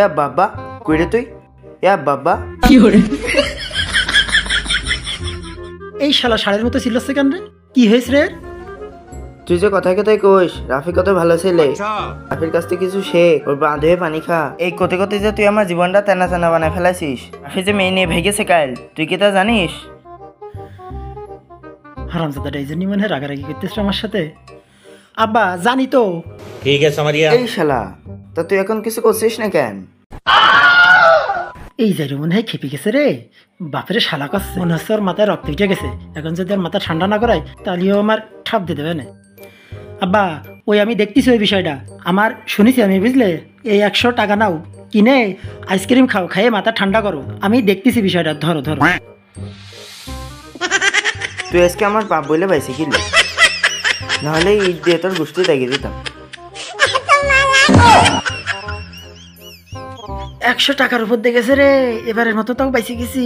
এ বাবা কইরে তুই এ বাবা এই শালা ষাঁড়ের মতো চিল্লাচ্ছে কেন রে? কি হয়েছে রে? তুই যে কথায় কথায় কইস রাফি কত ভালো ছেলে, রাফির কাছ থেকে কিছু শেখ, ওর বাঁধে পানি খা। এই কোতে কোতে যে তুই আমার জীবনটা তেনা তেনা বানায় ফেলাইছিস। রাফি যে মেয়ে নিয়ে ভেগেছে কাল, তুই কি তা জানিস? হারামজাদাটা এই জন্যই মনে হয় রাগারাগি করতেছে আমার সাথে। আব্বা জানি তো। ঠিক আছে সামারিয়া। এই শালা তা তুই এখন কিছু করছিস না কেন? এই যাই মনে হয় খেপে গেছে রে, বাপের শালা করছে মনে হচ্ছে ওর মাথায় রক্ত উঠে গেছে। এখন যদি ওর মাথা ঠান্ডা না করায় তাহলেও আমার ঠাপ দিয়ে দেবে না। আব্বা ওই আমি দেখতেছি ওই বিষয়টা, আমার শুনেছি আমি, বুঝলে? এই 100 টাকা নাও, কিনে আইসক্রিম খাও, খাইয়ে মাথা ঠান্ডা করো। আমি দেখতেছি বিষয়টা, ধরো ধরো। তুই আজকে আমার বাপ বলে পাইছি কি, নাহলে ঈদ দিয়ে তোর গোষ্ঠী দেখিয়ে দিতাম। 100 টাকার উপর দেখেছে রে, এবারের মতো তাও পাইছি গেছি।